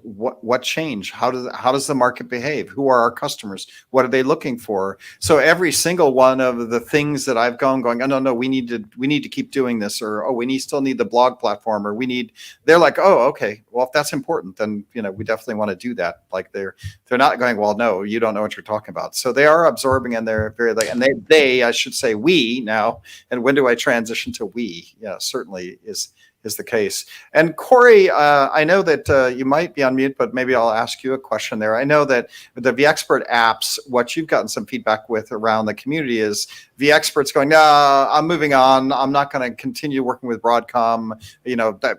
what change? How does the market behave? Who are our customers? What are they looking for? So every single one of the things that I've going, oh no, we need to keep doing this, or still need the blog platform, or they're like, oh, okay, well, if that's important, then we definitely want to do that. Like they're not going, well, no, you don't know what you're talking about. So they are absorbing, and they're very I should say we now. And when do I transition to we? Yeah, certainly is the case. And Corey, I know that you might be on mute, but maybe I'll ask you a question there. I know that the vExpert apps, what you've gotten some feedback with around the community is vExpert's going, I'm moving on. I'm not going to continue working with Broadcom.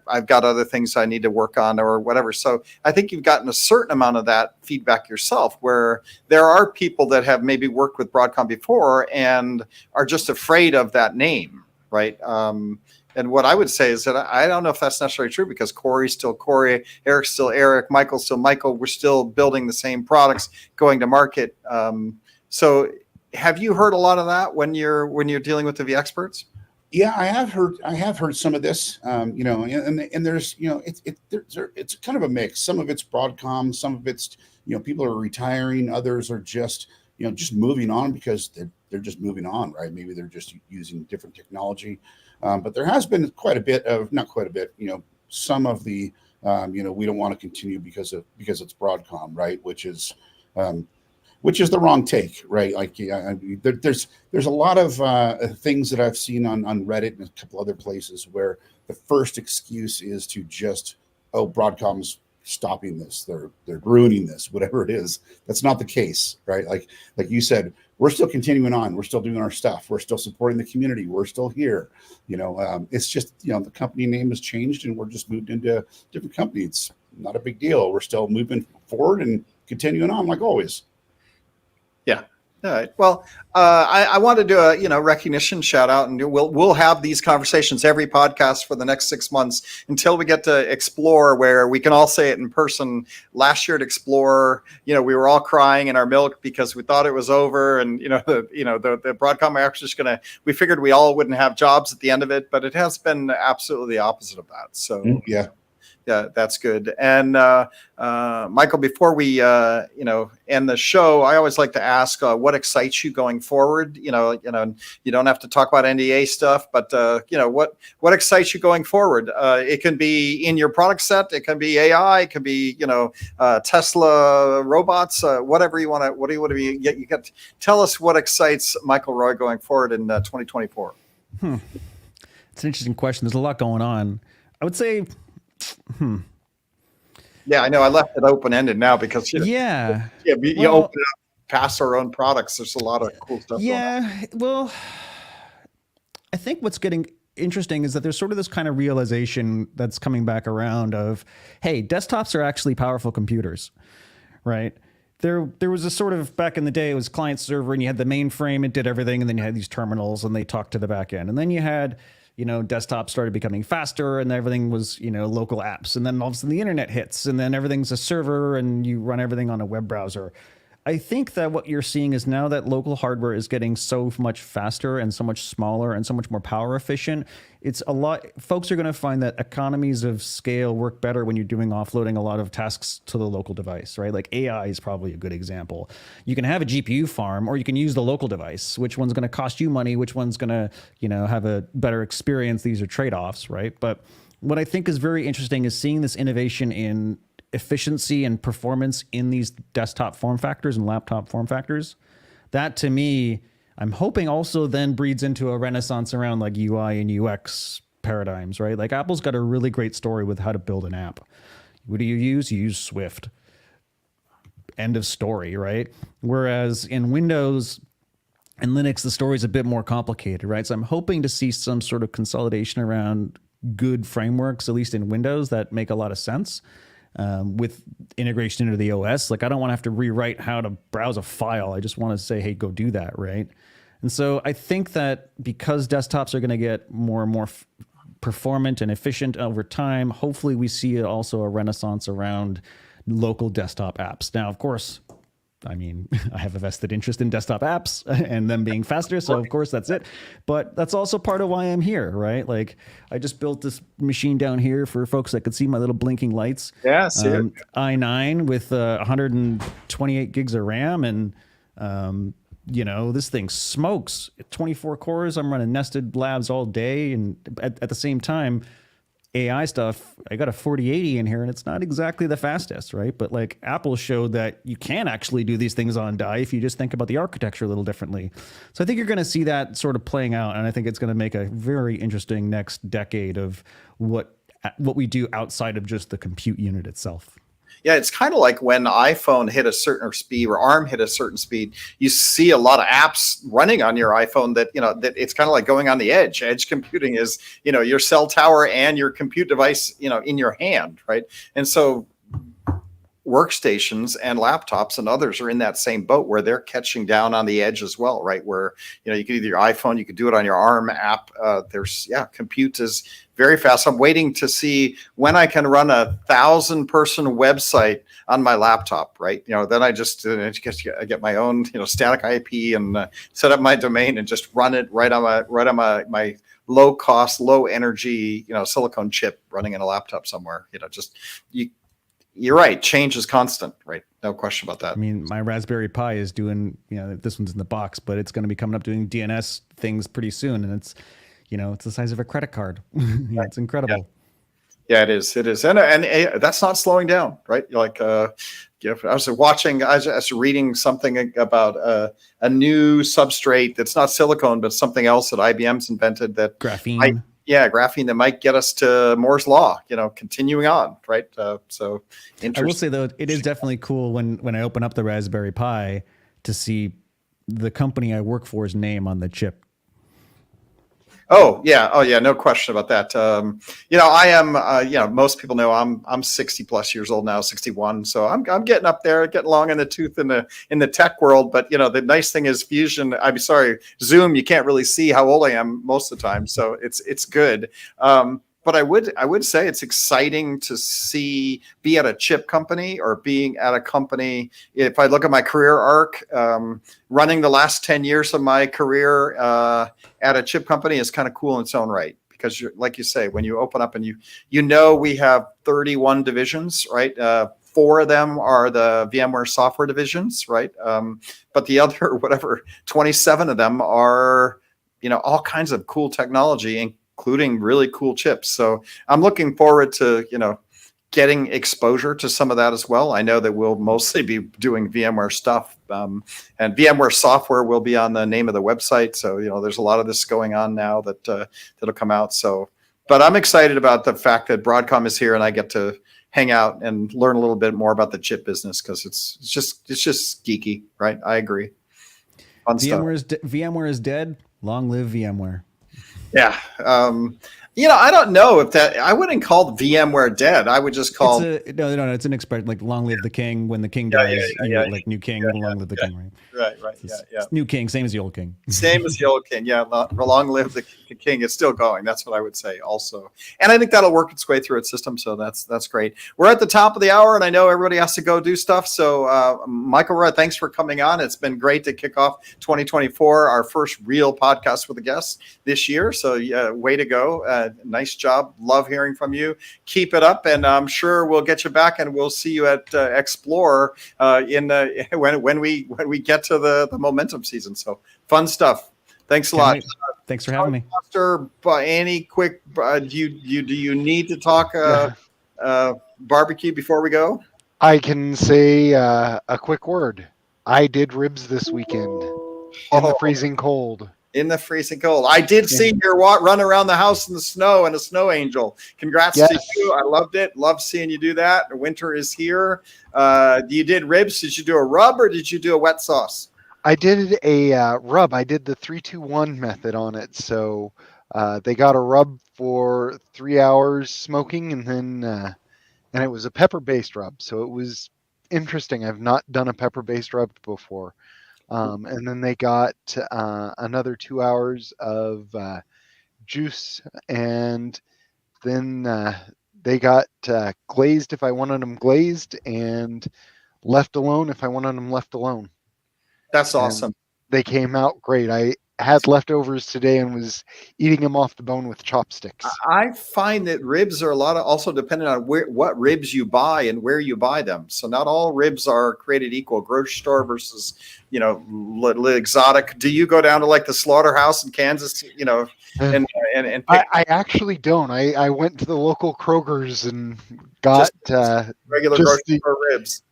I've got other things I need to work on or whatever. So I think you've gotten a certain amount of that feedback yourself, where there are people that have maybe worked with Broadcom before and are just afraid of that name, right? And what I would say is that I don't know if that's necessarily true, because Corey's still Corey, Eric's still Eric, Michael's still Michael. We're still building the same products, going to market. So have you heard a lot of that when you're dealing with the VXperts? Yeah, I have heard some of this, you know, and there's, you know, it's kind of a mix. Some of it's Broadcom, some of it's, you know, people are retiring, others are just, you know, just moving on because they're just moving on, right? Maybe they're just using different technology, but there has been quite a bit of, not quite a bit, you know, some of the, you know, we don't want to continue because it's Broadcom, right? Which is the wrong take, right? Like, there's a lot of things that I've seen on Reddit and a couple other places where the first excuse is to just, oh, Broadcom's stopping this, they're ruining this, whatever it is. That's not the case, right? Like you said, we're still continuing on, we're still doing our stuff, we're still supporting the community, we're still here. You know, it's just, you know, the company name has changed and we're just moved into a different company. It's not a big deal. We're still moving forward and continuing on like always. Yeah. All right. Well, I want to do a recognition shout out, and we'll have these conversations every podcast for the next 6 months until we get to Explore, where we can all say it in person. Last year at Explore, we were all crying in our milk because we thought it was over, and the Broadcom are actually just we figured we all wouldn't have jobs at the end of it, but it has been absolutely the opposite of that. So yeah. Yeah, that's good. And Michael, before we end the show, I always like to ask what excites you going forward. You don't have to talk about NDA stuff, but what excites you going forward? It can be in your product set, it can be AI, it can be Tesla robots, whatever you want to. What do you get? You got to tell us what excites Michael Roy going forward in 2024. It's an interesting question. There's a lot going on. I would say. Yeah, I know. I left it open-ended now because you open it up past our own products. There's a lot of cool stuff. Yeah, well, I think what's getting interesting is that there's sort of this kind of realization that's coming back around of, hey, desktops are actually powerful computers, right? There was a sort of, back in the day, it was client server, and you had the mainframe, it did everything, and then you had these terminals, and they talked to the back end, and then you had desktops started becoming faster, and everything was, local apps. And then all of a sudden the internet hits, and then everything's a server, and you run everything on a web browser. I think that what you're seeing is now that local hardware is getting so much faster and so much smaller and so much more power efficient. It's a lot. Folks are going to find that economies of scale work better when you're doing offloading a lot of tasks to the local device, right? Like AI is probably a good example. You can have a GPU farm, or you can use the local device. Which one's going to cost you money? Which one's going to, have a better experience? These are trade-offs, right? But what I think is very interesting is seeing this innovation in efficiency and performance in these desktop form factors and laptop form factors. That, to me, I'm hoping also then breeds into a renaissance around like UI and UX paradigms, right? Like Apple's got a really great story with how to build an app. What do you use? You use Swift. End of story, right? Whereas in Windows and Linux, the story is a bit more complicated, right? So I'm hoping to see some sort of consolidation around good frameworks, at least in Windows, that make a lot of sense. With integration into the OS. Like, I don't want to have to rewrite how to browse a file. I just want to say, hey, go do that, right? And so I think that because desktops are going to get more and more performant and efficient over time, hopefully we see also a renaissance around local desktop apps. Now, of course, I mean, I have a vested interest in desktop apps and them being faster. So, of course, that's it. But that's also part of why I'm here, right? Like, I just built this machine down here for folks that could see my little blinking lights. Yeah, see it. i9 with 128 gigs of RAM. And, this thing smokes. 24 cores. I'm running nested labs all day. And at the same time, AI stuff, I got a 4080 in here, and it's not exactly the fastest, right? But like Apple showed that you can actually do these things on die if you just think about the architecture a little differently. So I think you're going to see that sort of playing out, and I think it's going to make a very interesting next decade of what we do outside of just the compute unit itself. Yeah, it's kind of like when iPhone hit a certain speed or ARM hit a certain speed, you see a lot of apps running on your iPhone that it's kind of like going on the edge. Edge computing is, your cell tower and your compute device, in your hand, right? And so workstations and laptops and others are in that same boat where they're catching down on the edge as well, right? Where, you can either your iPhone, you could do it on your ARM app. Compute is very fast. I'm waiting to see when I can run 1,000-person website on my laptop, right? Then I get my own, static IP and set up my domain and just run it right on my low cost, low energy, silicone chip running in a laptop somewhere. You're right. Change is constant, right? No question about that. I mean, my Raspberry Pi is doing, this one's in the box, but it's going to be coming up doing DNS things pretty soon. And it's, it's the size of a credit card. It's incredible. Yeah, it is. It is. And that's not slowing down, right? I was reading something about a new substrate that's not silicone, but something else that IBM's invented that graphene. Graphene that might get us to Moore's law, continuing on, right? So interesting. I will say though, it is definitely cool when I open up the Raspberry Pi to see the company I work for's name on the chip. Oh yeah, no question about that. I am, most people know I'm 60 plus years old now, 61. So I'm getting up there, getting long in the tooth in the tech world. But the nice thing is Zoom, you can't really see how old I am most of the time, so it's good. But I would say it's exciting to be at a chip company or being at a company. If I look at my career arc, running the last 10 years of my career at a chip company is kind of cool in its own right. Because like you say, when you open up and we have 31 divisions, right? 4 of them are the VMware software divisions, right? But the other, 27 of them are, all kinds of cool technology, including really cool chips. So I'm looking forward to, getting exposure to some of that as well. I know that we'll mostly be doing VMware stuff, and VMware software will be on the name of the website. So, there's a lot of this going on now that'll come out. So, but I'm excited about the fact that Broadcom is here and I get to hang out and learn a little bit more about the chip business because it's just geeky, right? I agree. Fun VMware is dead. Long live VMware. Yeah. I don't know if I wouldn't call VMware dead. I would just call no. It's an expression like "long live the king." When the king dies, like new king, long live the king, right? Right. It's new king, same as the old king. Same as the old king. Yeah, long live the king. It's still going. That's what I would say also. And I think that'll work its way through its system. So that's great. We're at the top of the hour, and I know everybody has to go do stuff. So Micheal Roy, thanks for coming on. It's been great to kick off 2024, our first real podcast with a guest this year. So way to go. Nice job. Love hearing from you. Keep it up, and I'm sure we'll get you back, and we'll see you at Explore when we get to the momentum season. So fun stuff. Thanks a lot. Thanks for having me. Buster, any quick? Do you need to talk barbecue before we go? I can say a quick word. I did ribs this weekend in the freezing cold. In the freezing cold. I did see your run around the house in the snow and a snow angel. Congrats to you. I loved it. Love seeing you do that. Winter is here. You did ribs. Did you do a rub or did you do a wet sauce? I did a rub. I did the 3-2-1 method on it. So they got a rub for 3 hours smoking, and then and it was a pepper-based rub. So it was interesting. I've not done a pepper-based rub before. And then they got another 2 hours of juice, and then they got glazed if I wanted them glazed, and left alone if I wanted them left alone. That's awesome. And they came out great. I had leftovers today and was eating them off the bone with chopsticks. I find that ribs are also dependent on what ribs you buy and where you buy them. So not all ribs are created equal. Grocery store versus, exotic. Do you go down to like the slaughterhouse in Kansas, and I actually don't. I went to the local Kroger's and got regular grocery store ribs.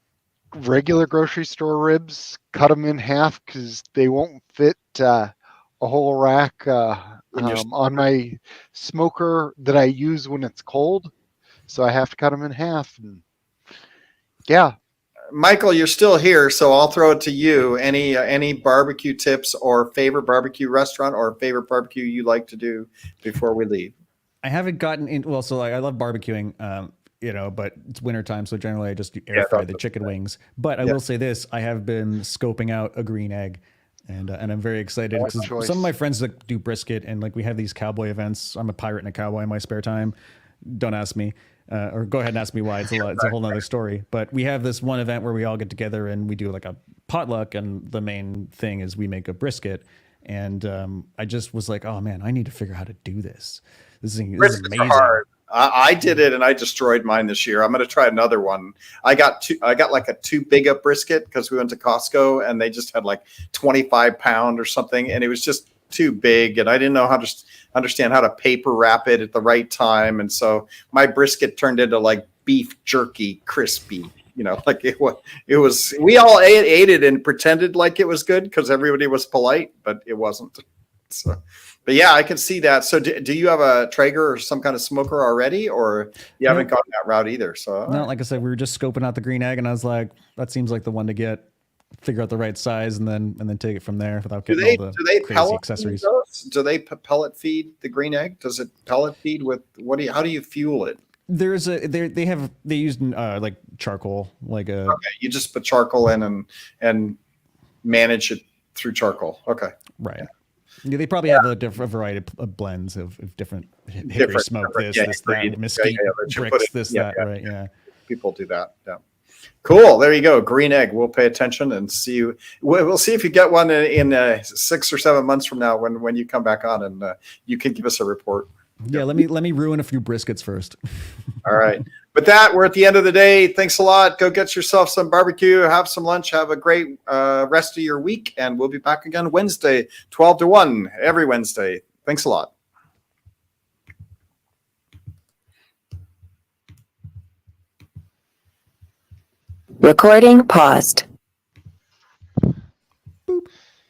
Regular grocery store ribs, cut them in half because they won't fit a whole rack on my smoker that I use when it's cold. So I have to cut them in half. And yeah. Micheal, you're still here, so I'll throw it to you. Any barbecue tips or favorite barbecue restaurant or favorite barbecue you like to do before we leave? I haven't gotten in. Well, so I love barbecuing. but it's wintertime, so generally I just air fry the chicken wings. But I will say this: I have been scoping out a green egg, and I'm very excited Good because choice. some of my friends that do brisket, and like we have these cowboy events. I'm a pirate and a cowboy in my spare time. Don't ask me, or go ahead and ask me why. It's a whole nother story. But we have this one event where we all get together and we do like a potluck, and the main thing is we make a brisket. And I just was like, oh man, I need to figure out how to do this. This is Briskets are amazing. hard. I did it and I destroyed mine this year. I'm going to try another one. I got like a too big a brisket because we went to Costco and they just had like 25-pound or something. And it was just too big. And I didn't know how to understand how to paper wrap it at the right time. And so my brisket turned into like beef jerky, crispy, like it was, we all ate it and pretended like it was good because everybody was polite, but it wasn't. So, but yeah, I can see that. So do you have a Traeger or some kind of smoker already, or you haven't gone that route either? So no, like I said, we were just scoping out the green egg, and I was like, that seems like the one to get. Figure out the right size, and then take it from there without getting all the crazy accessories. Do they pellet feed the green egg? Does it pellet feed with how do you fuel it? They use like charcoal, like a. Okay, you just put charcoal in and manage it through charcoal. Okay, right. Yeah, they probably have a variety of blends of different hickory smoke, that, mesquite bricks, that, right? Yeah. People do that. Yeah. Cool. There you go. Green egg. We'll pay attention and see you. We'll see if you get one in 6 or 7 months from now when you come back on, and you can give us a report. Yeah. Let me ruin a few briskets first. All right. With that, we're at the end of the day. Thanks a lot. Go get yourself some barbecue, have some lunch, have a great rest of your week, and we'll be back again Wednesday, 12 to 1, every Wednesday. Thanks a lot. Recording paused.